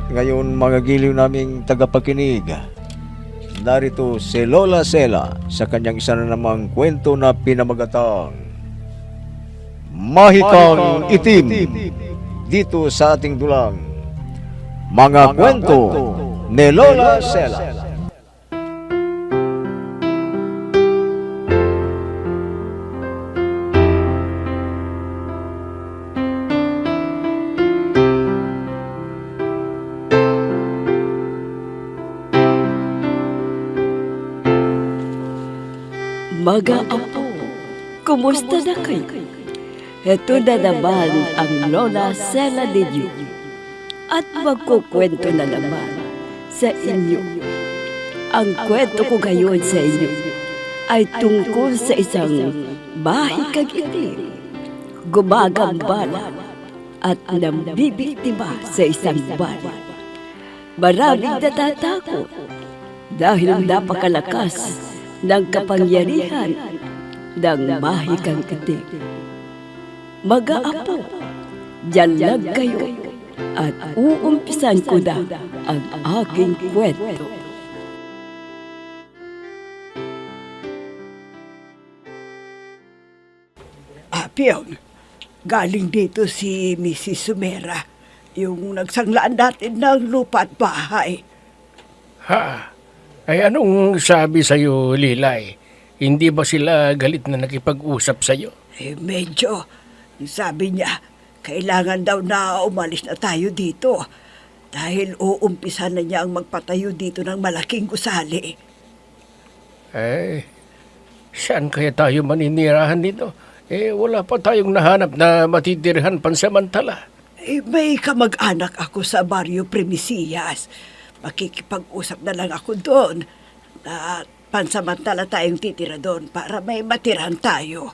At ngayon mga giliw naming tagapakinig, narito si Lola Sela sa kanyang isa na namang kwento na pinamagatang Mahikang Itim, dito sa ating dulang Mga Kwento ni Lola Sela. Mga apo, kumusta na kayo? Ito na naman ang Lola Sela ninyo at magkukwento na naman sa inyo. Ang kwento ko ngayon sa inyo ay tungkol sa isang mahikang itim, gumagambala at nambibiktima sa isang bayan. Maraming natatakot dahil napakalakas ng kapangyarihan ng mahikang itim. Mag-aapo, diyan lang kayo at uumpisan ko na ang aking kwento. Pion, galing dito si Mrs. Sumera, yung nagsanglaan natin ng lupa at bahay. Ha? Ay anong sabi sa'yo, Lilay? Hindi ba sila galit na nakipag-usap sa'yo? Medyo. Sabi niya, kailangan daw na umalis na tayo dito dahil uumpisa na niya ang magpatayo dito ng malaking gusali. Saan kaya tayo maninirahan dito? Wala pa tayong nahanap na matitirhan pansamantala. May kamag-anak ako sa Barrio Primicias. Makikipag-usap na lang ako doon na pansamantala tayong titira doon para may matirahan tayo.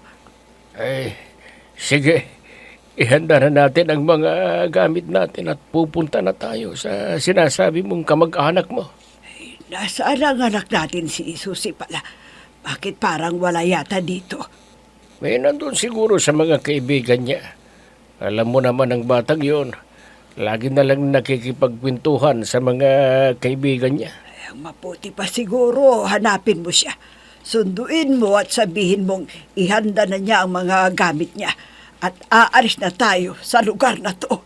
Sige. Ihanda na natin ang mga gamit natin at pupunta na tayo sa sinasabi mong kamag-anak mo. Nasaan ang anak natin si Susi pala? Bakit parang wala yata dito? May nandun siguro sa mga kaibigan niya. Alam mo naman ang batang yon. Lagi na lang nakikipagkwentuhan sa mga kaibigan niya. Ang mabuti pa siguro, hanapin mo siya. Sunduin mo at sabihin mong ihanda na niya ang mga gamit niya at aalis na tayo sa lugar na to.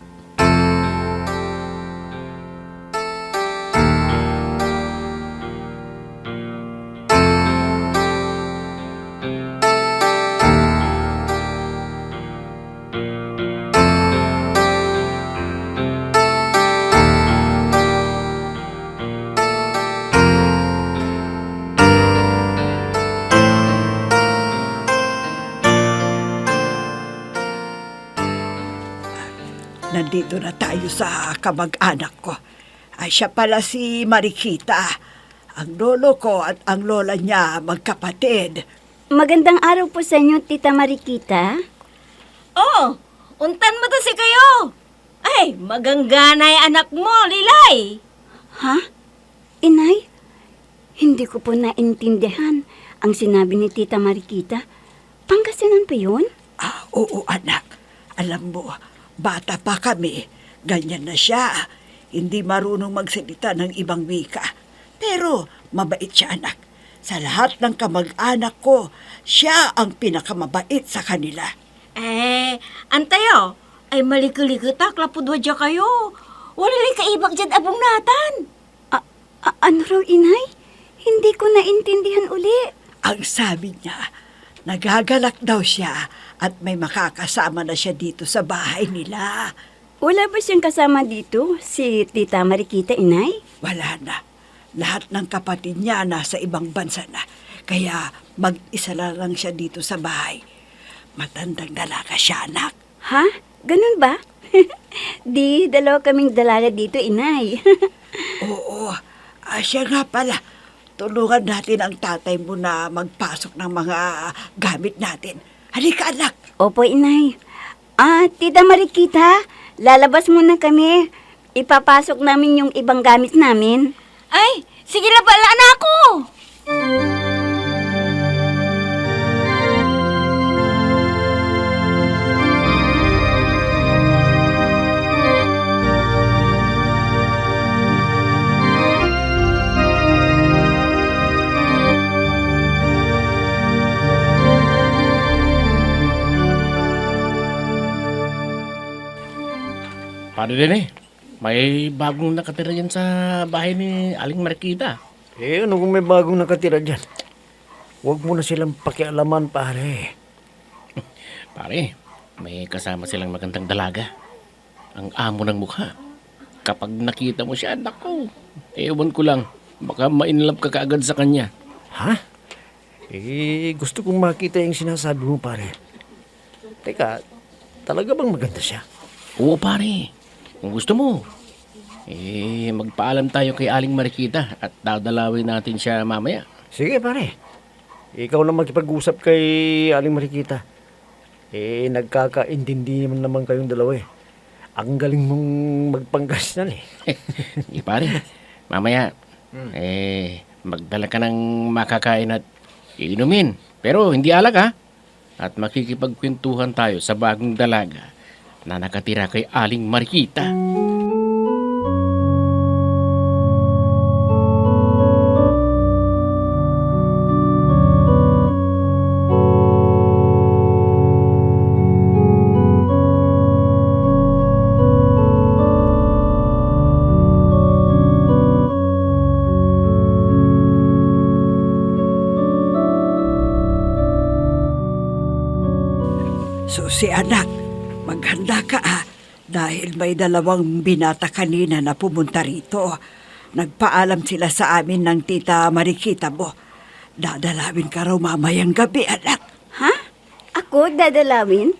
Nandito na tayo sa kamag-anak ko. Ay siya pala si Marikita. Ang lolo ko at ang lola niya magkapatid. Magandang araw po sa inyo, Tita Marikita. Oh, untan mo to si kayo. Ay, magangganay anak mo, Lilay. Ha? Inay? Hindi ko po naintindihan ang sinabi ni Tita Marikita. Pangasinan pa yun? Oo anak. Alam mo, bata pa kami. Ganyan na siya. Hindi marunong magsalita ng ibang wika. Pero mabait siya anak. Sa lahat ng kamag-anak ko, siya ang pinakamabait sa kanila. Antayo, ay malikilikitak, lapudwa dya kayo. Wala lang kaibag dyan abong natan. Ano raw, Inay? Hindi ko naintindihan uli. Ang sabi niya, nagagalak daw siya at may makakasama na siya dito sa bahay nila. Wala ba siyang kasama dito, si Tita Marikita, Inay? Wala na. Lahat ng kapatid niya nasa ibang bansa na. Kaya mag-isa na lang siya dito sa bahay. Matandang dalaga siya, anak. Ha? Ganun ba? Di, dalawa kaming dalaga dito, Inay. Oo. Siya nga pala. Tulungan natin ang tatay mo na magpasok ng mga gamit natin. Halika, anak. Opo, Inay. Tita Marikita, lalabas muna kami. Ipapasok namin yung ibang gamit namin. Ay, sige na pala anak ko. Pare rin may bagong nakatira yan sa bahay ni Aling Marikita. Ano kung may bagong nakatira dyan? Huwag mo na silang pakialaman, pare. Pare, may kasama silang magandang dalaga. Ang amo ng mukha. Kapag nakita mo siya, nako, ewan ko lang, baka ma-inlove ka kaagad sa kanya. Ha? Gusto kong makita yung sinasabi mo, pare. Teka, talaga bang maganda siya? Oo, pare. Kung gusto mo, magpaalam tayo kay Aling Marikita at dadalawin natin siya mamaya. Sige, pare. Ikaw lang makipag-usap kay Aling Marikita. Nagkakaintindi naman kayong dalawa eh. Ang galing mong magpanggasnan eh. Hindi, pare. Mamaya, magdala ka ng makakain at iinumin. Pero hindi alak, ha? At makikipagkwentuhan tayo sa bagong dalaga na nakatira kay Aling Marikita. Susi anak, maghanda ka dahil may dalawang binata kanina na pumunta rito. Nagpaalam sila sa amin ng tita Marikita mo. Dadalawin ka raw mamayang gabi, anak. Ha? Ako dadalawin?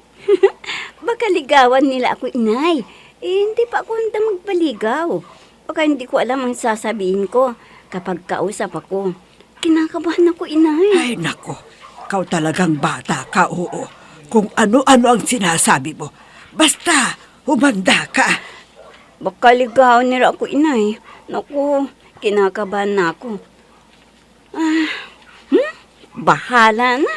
Baka ligawan nila ako, inay. Hindi pa ako handa magpaligaw. Baka hindi ko alam ang sasabihin ko kapag kausap ako. Kinakabahan ako, inay. Ay, nako. Kau talagang bata ka, oo. Kung ano-ano ang sinasabi mo. Basta, humanda ka. Baka ligawan nila ako, inay. Naku, kinakabahan na ako. Bahala na.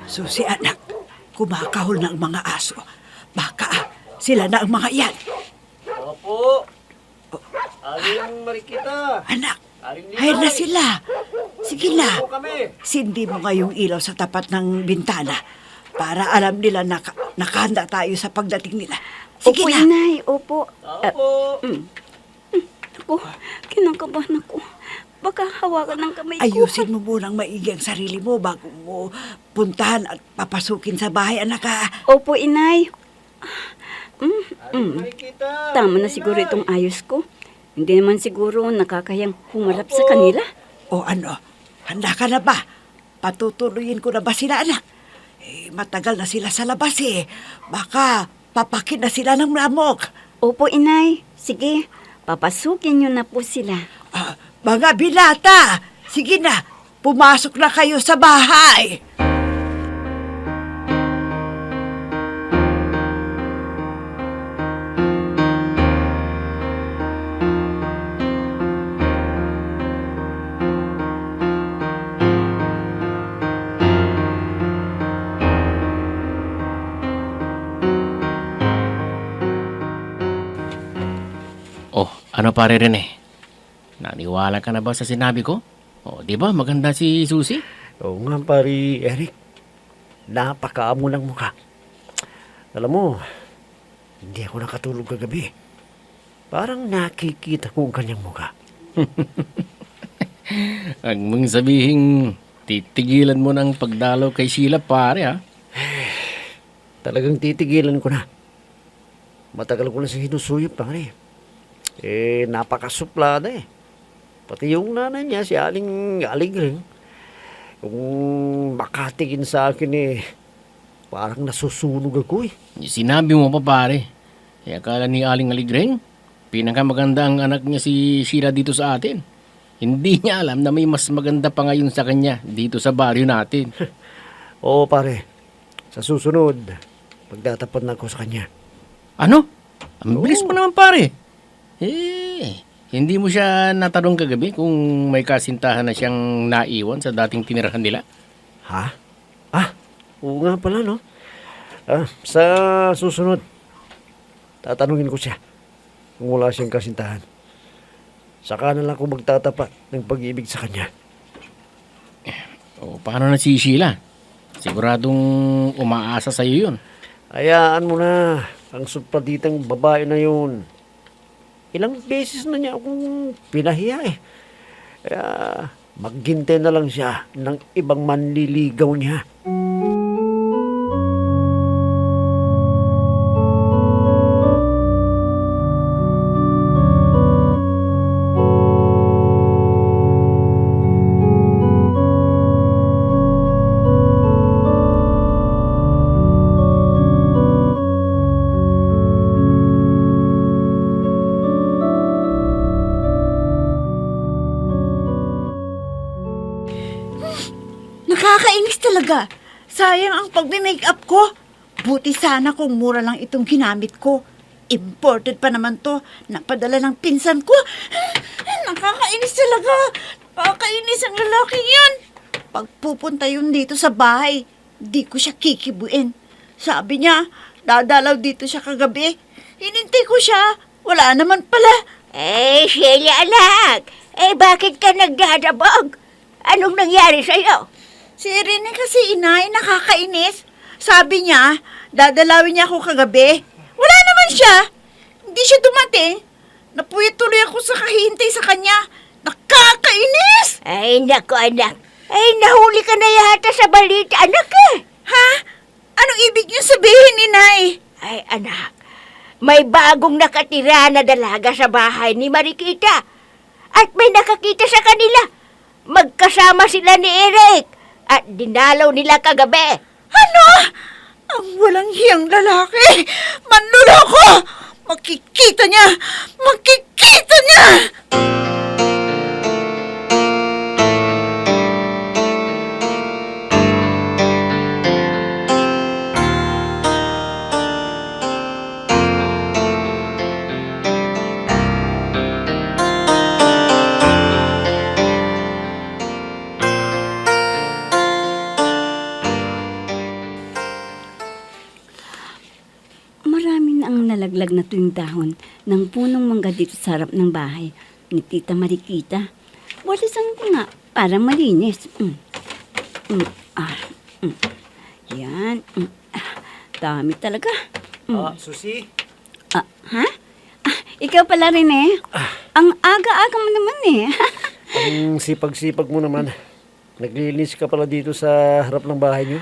Susi anak, kumakahol na ang mga aso. Baka sila na ang mga yan. Opo. Aling Marikita. Anak, Aling hayal na sila. Sige na. kami. Sindi mo nga yung ilaw sa tapat ng bintana para alam nila na nakahanda tayo sa pagdating nila. Sige Opo, na. inay. Opo. Opo. Ako, kinakabahan ako. Baka hawakan ng kamay ko. Ayusin mo munang maigi ang sarili mo bago mo puntahan at papasukin sa bahay, anak ha. Opo, inay. Marikita. Tama na siguro itong ayos ko. Hindi naman siguro nakakayang humarap sa kanila. O ano, handa ka na ba? Patutuloyin ko na ba sila, anak? Matagal na sila sa labas eh. Baka papakin na sila ng lamok. Opo, inay. Sige, papasukin niyo na po sila. Mga binata, sige na, pumasok na kayo sa bahay. Oh, ano pare Rene? Naniwala ka na ba sa sinabi ko? Oh, di ba maganda si Susi? Oo nga, pari Eric. Napakaamo ng mukha. Alam mo, hindi ako nakatulog kagabi. Parang nakikita ko ang kanyang mukha. Ang mong sabihin, titigilan mo ng pagdalaw kay Sheila pare ha? Talagang titigilan ko na. Matagal ko na sa hinusuyop, pare. Napakasuplada eh. Pati yung nanay niya, si Aling Ring, kung makatingin sa akin parang nasusunog ako eh. Sinabi mo pa pare. Akala ni Aling Aligreng, pinakamaganda ang anak niya si Sheila dito sa atin. Hindi niya alam na may mas maganda pa ngayon sa kanya dito sa baryo natin. Oo pare, sa susunod, pagtatapat na ako sa kanya. Ano? Ang bilis mo naman pare. Hindi mo siya natanong kagabi kung may kasintahan na siyang naiwan sa dating tinirahan nila? Ha? Oo nga pala, no? Sa susunod, tatanungin ko siya kung wala siyang kasintahan. Saka na lang ako magtatapat ng pag-ibig sa kanya. O paano na si Sheila? Siguradong umaasa sa'yo yun. Hayaan mo na ang supraditang babae na yun. Ilang beses na niya akong pinahiya eh. Kaya maghintay na lang siya ng ibang manliligaw niya. Nakakainis talaga. Sayang ang pagme-makeup ko. Buti sana kung mura lang itong ginamit ko. Imported pa naman to. Napadala ng pinsan ko. Nakakainis talaga. Nakakainis ang lalaking yan. Pag pupunta yun dito sa bahay, di ko siya kikibuin. Sabi niya, dadalaw dito siya kagabi. Hinintay ko siya. Wala naman pala. Sheila anak, bakit ka nagdadabog? Anong nangyari sa'yo? Si Rene kasi inay, nakakainis. Sabi niya, dadalawin niya ako kagabi. Wala naman siya. Hindi siya dumating. Napuyat tuloy ako sa kahintay sa kanya. Nakakainis! Ay, naku anak. Ay, nahuli ka na yata sa balita, anak eh. Ha? Anong ibig niyo sabihin, inay? Ay, anak. May bagong nakatira na dalaga sa bahay ni Marikita. At may nakakita sa kanila. Magkasama sila ni Eric. At dinalaw nila kagabi. Ano? Ang walang hiyang lalaki. Manluloko! Makikita niya! Makikita niya! Marami na ang nalaglag na tuwing dahon ng punong mangga dito sa harap ng bahay ni Tita Marikita. Walisan ko nga para malinis. Yan. Dami talaga. Susi? Ha? Ikaw pala rin eh. Ang aga-aga mo naman eh. Ang sipag-sipag mo naman. Naglilinis ka pala dito sa harap ng bahay niyo?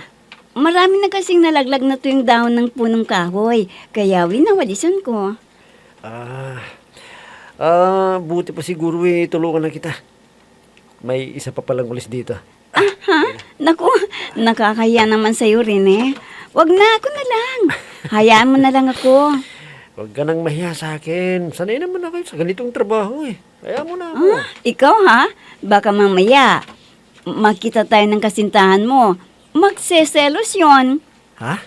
Marami na kasing nalaglag na tuwing dahon ng punong kahoy. Kaya winawalisan ko. Buti pa siguro tulungan na kita. May isa pa palang ulis dito. Ha? Naku, nakakaya naman sa'yo rin eh. Wag na, ako na lang. Hayaan mo na lang ako. Huwag ka nang mahiya sa akin. Sanay naman ako sa ganitong trabaho eh. Kaya mo na ako. Ikaw ha? Baka mamaya, makita tayo ng kasintahan mo. Magseselos yun. Ha?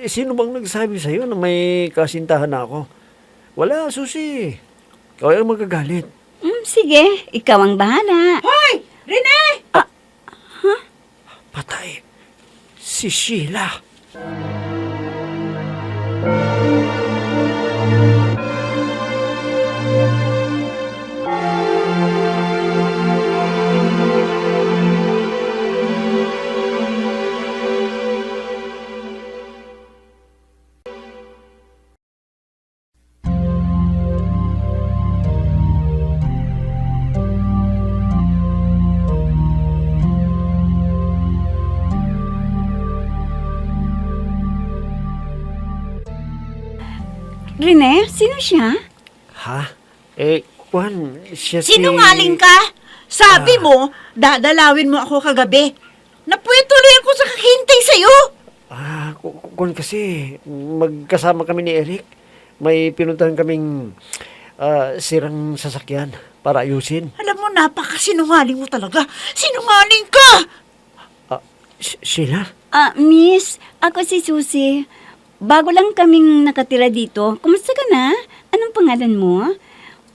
Sino bang nagsabi sa'yo na may kasintahan na ako? Wala, Susi. Ikaw ang magagalit. Sige, ikaw ang bahala. Hoy! Rene! Patay. Si Sheila. Rene, sino siya? Ha? Juan, siya Sinungaling ka? Sabi mo, dadalawin mo ako kagabi. Napuwi tuloy ako sa kakintay sa'yo. Juan kasi, magkasama kami ni Eric. May pinuntahan kaming sirang sasakyan para ayusin. Alam mo, napakasinungaling mo talaga. Sinungaling ka! Sheila? Miss, ako si Susie. Bago lang kaming nakatira dito. Kumusta ka na? Anong pangalan mo?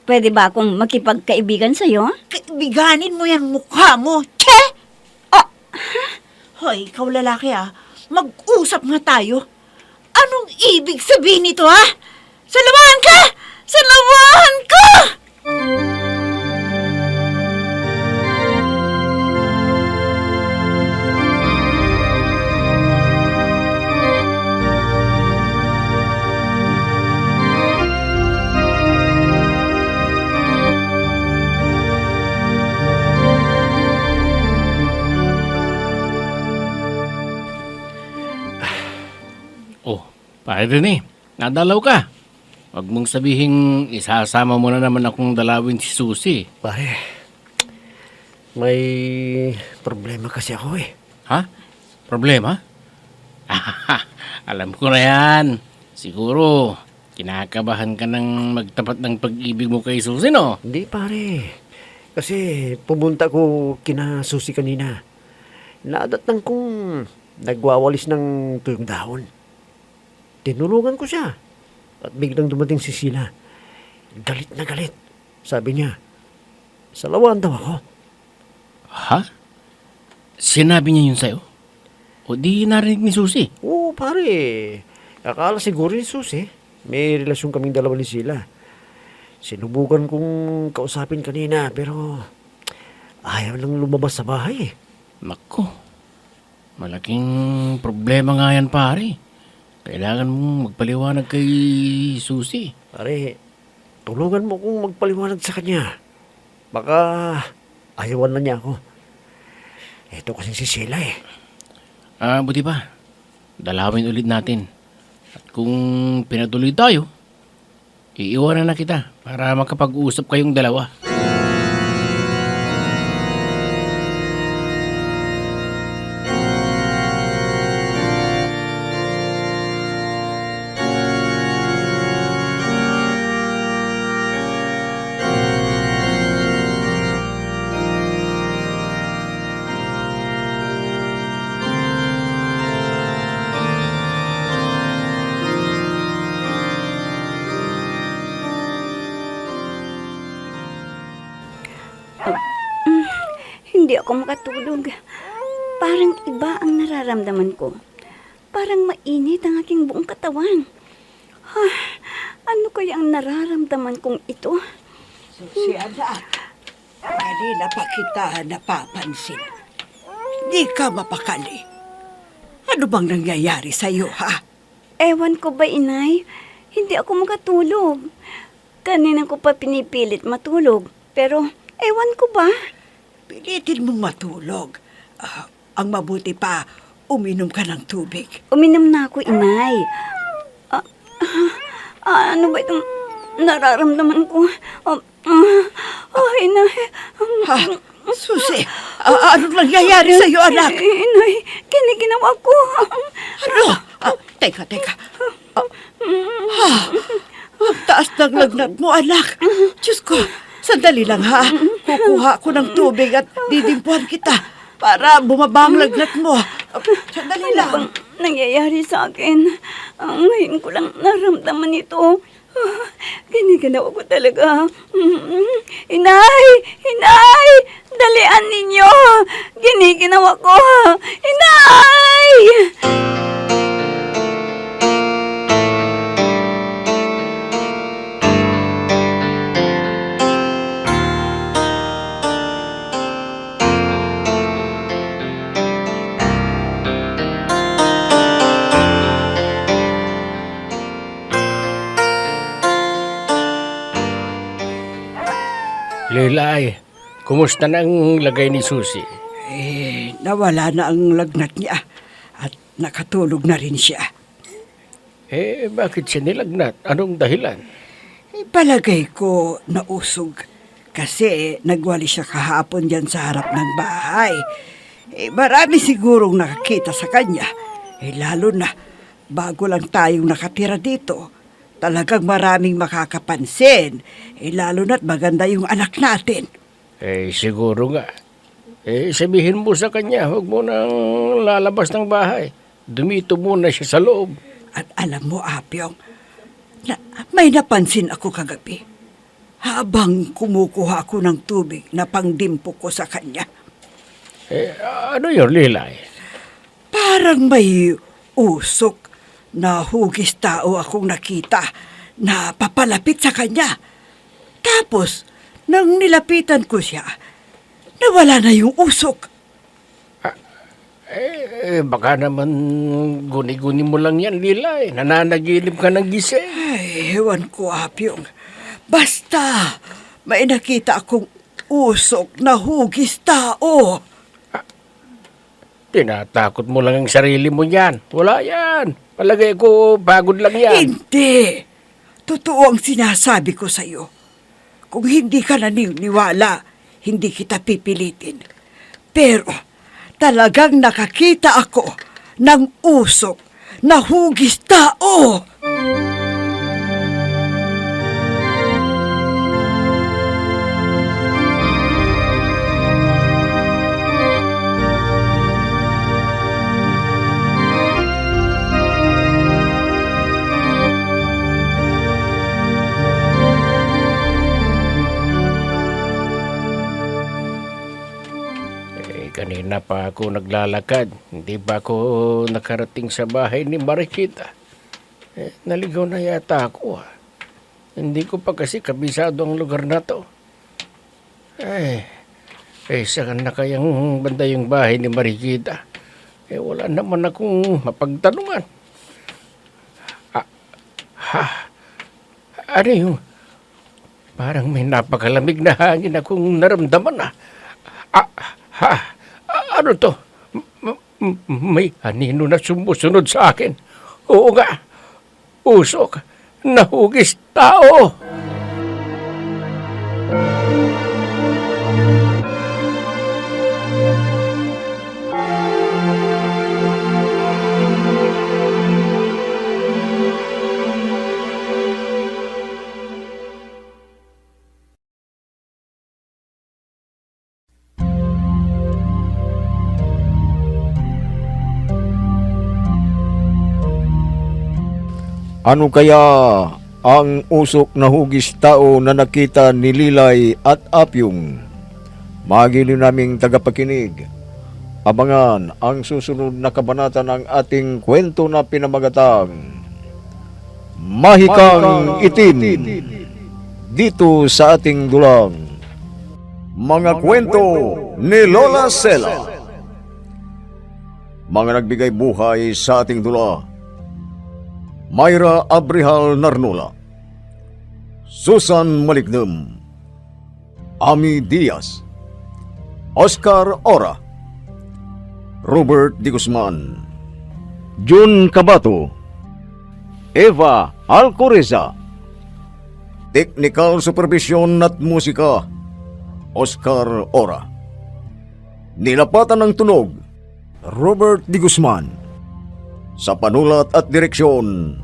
Pwede ba akong makipagkaibigan sa'yo? Kaibiganin mo yan mukha mo. Che! Hoy, ikaw lalaki mag-usap nga tayo. Anong ibig sabihin nito Salawahan ka! Salawahan ka! Oh, pare Rene, nadalaw ka. Huwag mong sabihing isasama mo na naman akong dalawin si Susi. Pare, may problema kasi ako eh. Ha? Problema? Alam ko na yan. Siguro, kinakabahan ka ng magtapat ng pag-ibig mo kay Susi, no? Hindi pare, kasi pumunta ko kina Susi kanina. Nadatang kong nagwawalis ng tuyong dahon. Tinulungan ko siya. At biglang dumating si Sheila. Galit na galit. Sabi niya, salawaan daw ako. Ha? Sinabi niya yun sa'yo? O di narinig ni Susi? Oo pare, akala siguro ni Susi. May relasyon kaming dalawa ni Sheila. Sinubukan kong kausapin kanina pero ayaw lang lumabas sa bahay eh. Nako, malaking problema nga yan pare. Kailangan mong magpaliwanag kay Susi. Pare, tulungan mo kong magpaliwanag sa kanya. Baka ayawan na niya ako. Ito kasi si Sheila eh. Buti pa. Dalawin ulit natin. At kung pinatuloy tayo, iiwanan na kita para makapag-usap kayong dalawa. Hindi ako makatulog. Parang iba ang nararamdaman ko. Parang mainit ang aking buong katawan. Ano kaya ang nararamdaman kong ito? Si anak, kanina pa kita napapansin. Di ka mapakali. Ano bang nangyayari sa'yo, Ewan ko ba, inay? Hindi ako makatulog. Kanina ko pa pinipilit matulog. Pero ewan ko ba? Pilitin mong matulog. Ang mabuti pa, uminom ka ng tubig. Uminom na ako, inay. Ano ba itong nararamdaman ko? Inay. Susi, ano nangyayari sa'yo, anak? Inay, kiniginawa ko. Ano? Teka. Ang taas ng lagnat mo, anak. Diyos ko, sandali lang Kukuha ko ng tubig at didimpuan kita para bumaba ang lagnat mo. Sandali Ano bang lang. nangyayari sa akin? Ngayon ko lang naramdaman ito. Giniginawa ko talaga. Inay! Inay! Dalian ninyo! Giniginawa ko! Inay! Lilay, kumusta na ang lagay ni Susi? Nawala na ang lagnat niya at nakatulog na rin siya. Bakit siya nilagnat? Anong dahilan? Palagay ko nausog kasi nagwali siya kahapon dyan sa harap ng bahay. Marami sigurong nakakita sa kanya. Lalo na bago lang tayong nakatira dito. Talagang maraming makakapansin. Lalo na't maganda yung anak natin. Siguro nga. Sabihin mo sa kanya, huwag mo nang lalabas ng bahay. Dumito muna siya sa loob. At alam mo, Apyong, may napansin ako kagabi. Habang kumukuha ako ng tubig na pangdimpo ko sa kanya. Ano yun, Lilay? Parang may usok na hugis tao akong nakita na papalapit sa kanya. Tapos, nang nilapitan ko siya, nawala na yung usok. Baka naman guni-guni mo lang yan, Lila. Nananaginip ka ng gising. Ay, ewan ko, Apyong. Basta, may nakita akong usok na hugis tao. Tinatakot mo lang ang sarili mo yan. Wala yan. Palagay ko, pagod lang yan. Hindi. Totoo ang sinasabi ko sa'yo. Kung hindi ka naniniwala, hindi kita pipilitin. Pero, talagang nakakita ako ng usok na hugis tao. Kanina pa ako naglalakad. Hindi pa ako nakarating sa bahay ni Mariquita. Naligaw na yata ako. Hindi ko pa kasi kabisado ang lugar na to. Saan na kayang banda yung bahay ni Mariquita? Wala naman akong mapagtanungan. Ano yung... Parang may napakalamig na hangin akong naramdaman. Ano to? May anino na sumusunod sa akin. Oo nga. Usok. Nahugis tao. Ano kaya ang usok na hugis tao na nakita ni Lilay at Apyong? Magiliw naming tagapakinig. Abangan ang susunod na kabanata ng ating kwento na pinamagatang Mahikang Itim, dito sa ating dulang Mga Kwento ni Lola Sela. Mga nagbigay buhay sa ating dula: Myra Abrihal Narnola, Susan Malignem, Ami Diaz, Oscar Ora, Robert D. Guzman, Jun Cabato, Eva Alcoreza. Technical Supervision at Musika, Oscar Ora. Nilapatan ng tunog, Robert D. Guzman. Sa panulat at direksyon,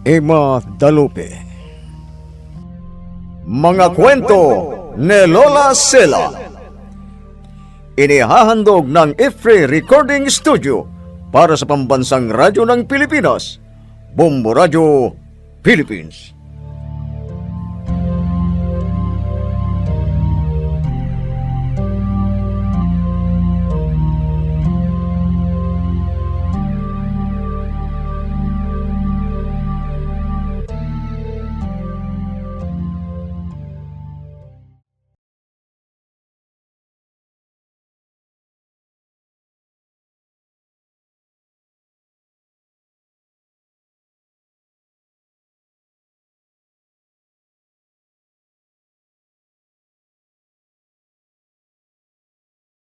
Emma Dalupe. Mga kwento ni Lola Sela. Inihahandog ng IFRE Recording Studio para sa pambansang radyo ng Pilipinas, Bombo Radio, Philippines.